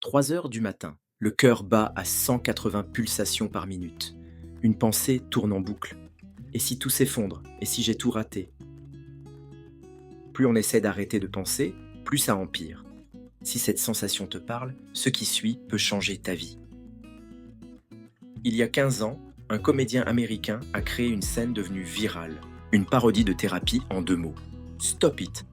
3 heures du matin, le cœur bat à 180 pulsations par minute. Une pensée tourne en boucle. Et si tout s'effondre? Et si j'ai tout raté? Plus on essaie d'arrêter de penser, plus ça empire. Si cette sensation te parle, ce qui suit peut changer ta vie. Il y a 15 ans, un comédien américain a créé une scène devenue virale, une parodie de thérapie en 2 mots. Stop it.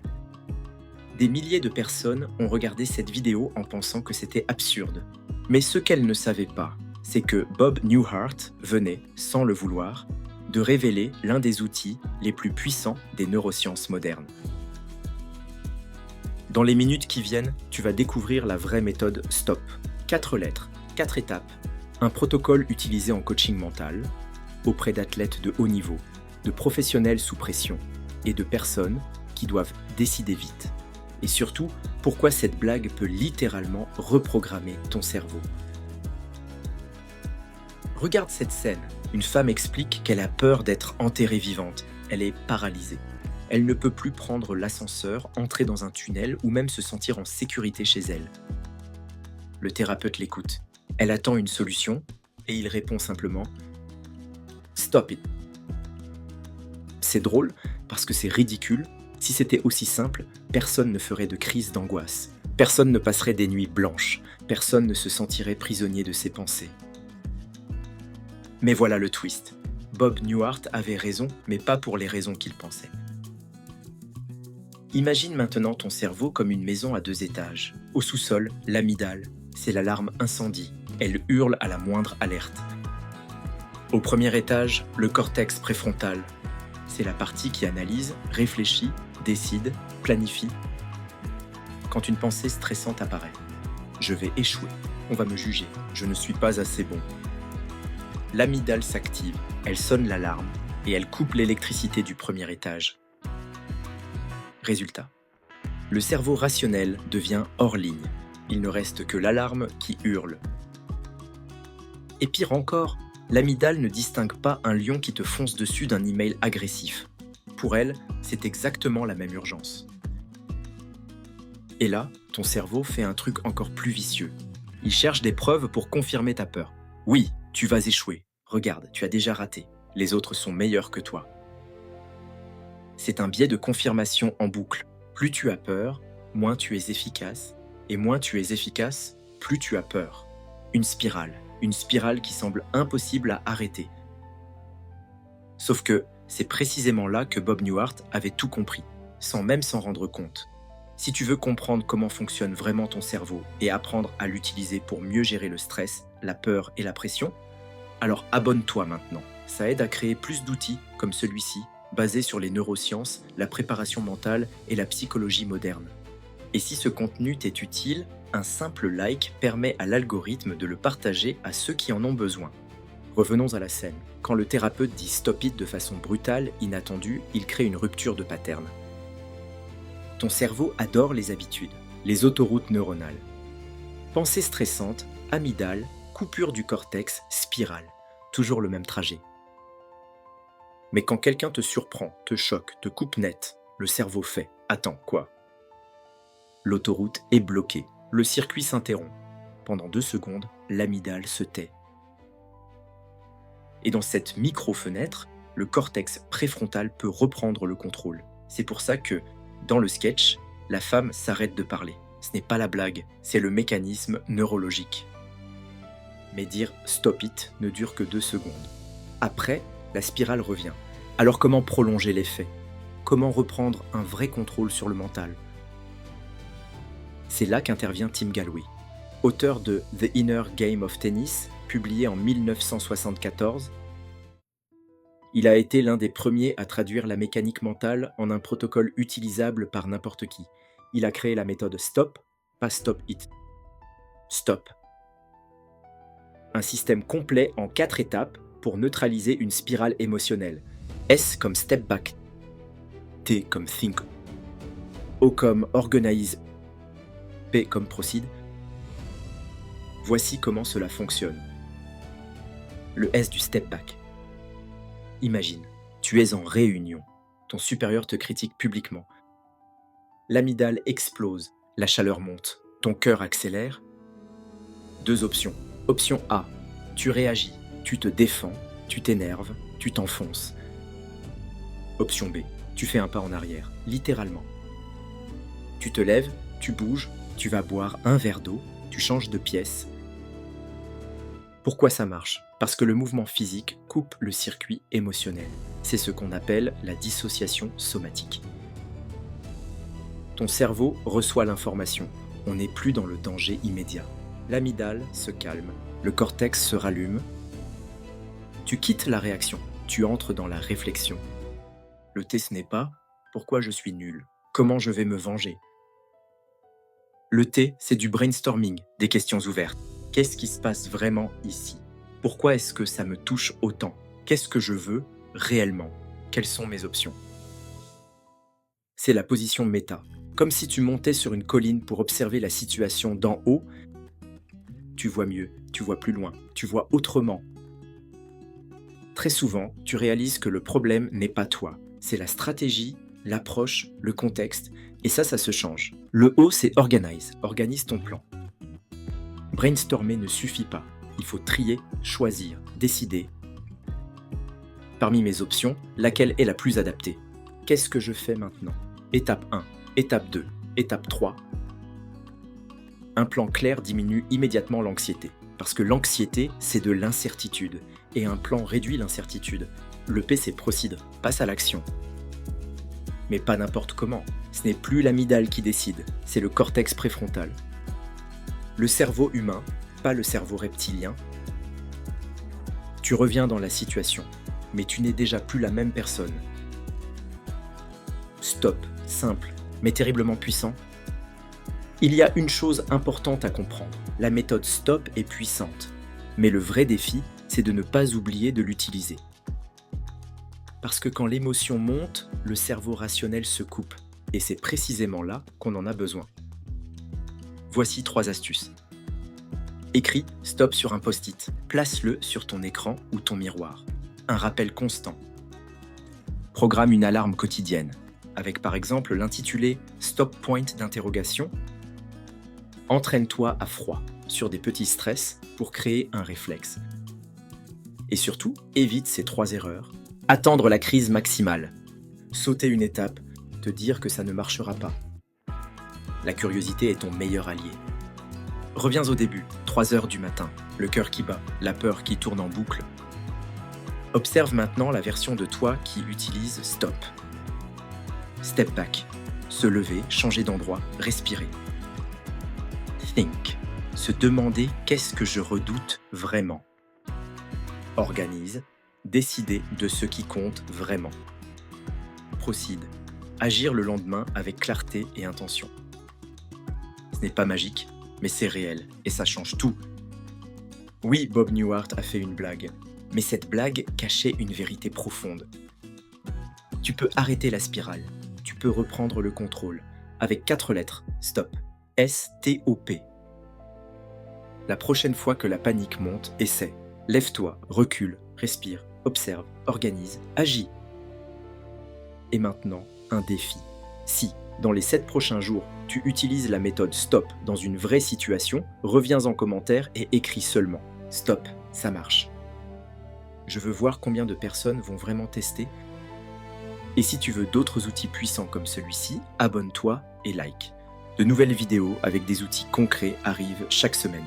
Des milliers de personnes ont regardé cette vidéo en pensant que c'était absurde. Mais ce qu'elles ne savaient pas, c'est que Bob Newhart venait, sans le vouloir, de révéler l'un des outils les plus puissants des neurosciences modernes. Dans les minutes qui viennent, tu vas découvrir la vraie méthode STOP. 4 lettres, 4 étapes, un protocole utilisé en coaching mental, auprès d'athlètes de haut niveau, de professionnels sous pression et de personnes qui doivent décider vite. Et surtout, pourquoi cette blague peut littéralement reprogrammer ton cerveau. Regarde cette scène. Une femme explique qu'elle a peur d'être enterrée vivante. Elle est paralysée. Elle ne peut plus prendre l'ascenseur, entrer dans un tunnel ou même se sentir en sécurité chez elle. Le thérapeute l'écoute. Elle attend une solution et il répond simplement « Stop it ». C'est drôle parce que c'est ridicule. Si c'était aussi simple, personne ne ferait de crise d'angoisse. Personne ne passerait des nuits blanches. Personne ne se sentirait prisonnier de ses pensées. Mais voilà le twist. Bob Newhart avait raison, mais pas pour les raisons qu'il pensait. Imagine maintenant ton cerveau comme une maison à 2 étages. Au sous-sol, l'amygdale, c'est l'alarme incendie. Elle hurle à la moindre alerte. Au premier étage, le cortex préfrontal. C'est la partie qui analyse, réfléchit, décide, planifie. Quand une pensée stressante apparaît, je vais échouer, on va me juger, je ne suis pas assez bon. L'amygdale s'active, elle sonne l'alarme et elle coupe l'électricité du premier étage. Résultat, le cerveau rationnel devient hors ligne. Il ne reste que l'alarme qui hurle. Et pire encore, l'amygdale ne distingue pas un lion qui te fonce dessus d'un email agressif. Pour elle, c'est exactement la même urgence. Et là, ton cerveau fait un truc encore plus vicieux. Il cherche des preuves pour confirmer ta peur. Oui, tu vas échouer. Regarde, tu as déjà raté. Les autres sont meilleurs que toi. C'est un biais de confirmation en boucle. Plus tu as peur, moins tu es efficace. Et moins tu es efficace, plus tu as peur. Une spirale qui semble impossible à arrêter. Sauf que c'est précisément là que Bob Newhart avait tout compris, sans même s'en rendre compte. Si tu veux comprendre comment fonctionne vraiment ton cerveau et apprendre à l'utiliser pour mieux gérer le stress, la peur et la pression, alors abonne-toi maintenant. Ça aide à créer plus d'outils comme celui-ci, basés sur les neurosciences, la préparation mentale et la psychologie moderne. Et si ce contenu t'est utile, un simple like permet à l'algorithme de le partager à ceux qui en ont besoin. Revenons à la scène. Quand le thérapeute dit stop it de façon brutale, inattendue, il crée une rupture de pattern. Ton cerveau adore les habitudes, les autoroutes neuronales. Pensée stressante, amygdale, coupure du cortex, spirale. Toujours le même trajet. Mais quand quelqu'un te surprend, te choque, te coupe net, le cerveau fait « Attends, quoi ?» L'autoroute est bloquée, le circuit s'interrompt. Pendant 2 secondes, l'amygdale se tait. Et dans cette micro-fenêtre, le cortex préfrontal peut reprendre le contrôle. C'est pour ça que, dans le sketch, la femme s'arrête de parler. Ce n'est pas la blague, c'est le mécanisme neurologique. Mais dire « stop it » ne dure que 2 secondes. Après, la spirale revient. Alors comment prolonger l'effet? Comment reprendre un vrai contrôle sur le mental? C'est là qu'intervient Tim Gallwey, auteur de The Inner Game of Tennis, publié en 1974. Il a été l'un des premiers à traduire la mécanique mentale en un protocole utilisable par n'importe qui. Il a créé la méthode STOP, pas Stop It. STOP. Un système complet en 4 étapes pour neutraliser une spirale émotionnelle. S comme Step Back, T comme Think, O comme Organize, P comme Proceed. Voici comment cela fonctionne. Le S du Step Back. Imagine, tu es en réunion. Ton supérieur te critique publiquement. L'amygdale explose, la chaleur monte, ton cœur accélère. Deux options. Option A, tu réagis, tu te défends, tu t'énerves, tu t'enfonces. Option B, tu fais un pas en arrière, littéralement. Tu te lèves, tu bouges, tu vas boire un verre d'eau, tu changes de pièce. Pourquoi ça marche? Parce que le mouvement physique coupe le circuit émotionnel. C'est ce qu'on appelle la dissociation somatique. Ton cerveau reçoit l'information. On n'est plus dans le danger immédiat. L'amygdale se calme, le cortex se rallume. Tu quittes la réaction, tu entres dans la réflexion. Le T, ce n'est pas « pourquoi je suis nul ?» Comment je vais me venger? Le T, c'est du brainstorming, des questions ouvertes. Qu'est-ce qui se passe vraiment ici? Pourquoi est-ce que ça me touche autant? Qu'est-ce que je veux réellement? Quelles sont mes options? C'est la position méta. Comme si tu montais sur une colline pour observer la situation d'en haut. Tu vois mieux, tu vois plus loin, tu vois autrement. Très souvent, tu réalises que le problème n'est pas toi. C'est la stratégie, l'approche, le contexte, et ça se change. Le O, c'est organise, organise ton plan. Brainstormer ne suffit pas. Il faut trier, choisir, décider. Parmi mes options, laquelle est la plus adaptée? Qu'est-ce que je fais maintenant? Étape 1, étape 2, étape 3. Un plan clair diminue immédiatement l'anxiété. Parce que l'anxiété, c'est de l'incertitude. Et un plan réduit l'incertitude. Le P, c'est procède, passe à l'action. Mais pas n'importe comment. Ce n'est plus l'amygdale qui décide, c'est le cortex préfrontal. Le cerveau humain, pas le cerveau reptilien. Tu reviens dans la situation, mais tu n'es déjà plus la même personne. Stop, simple, mais terriblement puissant. Il y a une chose importante à comprendre. La méthode STOP est puissante. Mais le vrai défi, c'est de ne pas oublier de l'utiliser. Parce que quand l'émotion monte, le cerveau rationnel se coupe. Et c'est précisément là qu'on en a besoin. Voici 3 astuces. Écris STOP sur un post-it. Place-le sur ton écran ou ton miroir. Un rappel constant. Programme une alarme quotidienne, avec par exemple l'intitulé Stop Point d'interrogation. Entraîne-toi à froid, sur des petits stress, pour créer un réflexe. Et surtout, évite ces 3 erreurs. Attendre la crise maximale. Sauter une étape, te dire que ça ne marchera pas. La curiosité est ton meilleur allié. Reviens au début, 3 heures du matin, le cœur qui bat, la peur qui tourne en boucle. Observe maintenant la version de toi qui utilise STOP. Step back, se lever, changer d'endroit, respirer. Think, se demander qu'est-ce que je redoute vraiment. Organise, décider de ce qui compte vraiment. Proceed, agir le lendemain avec clarté et intention. Ce n'est pas magique, mais c'est réel et ça change tout. Oui, Bob Newhart a fait une blague, mais cette blague cachait une vérité profonde. Tu peux arrêter la spirale, tu peux reprendre le contrôle, avec 4 lettres, STOP, S-T-O-P. La prochaine fois que la panique monte, essaie. Lève-toi, recule, respire, observe, organise, agis. Et maintenant, un défi. Si, dans les 7 prochains jours, tu utilises la méthode STOP dans une vraie situation, reviens en commentaire et écris seulement « Stop, ça marche ». Je veux voir combien de personnes vont vraiment tester. Et si tu veux d'autres outils puissants comme celui-ci, abonne-toi et like. De nouvelles vidéos avec des outils concrets arrivent chaque semaine.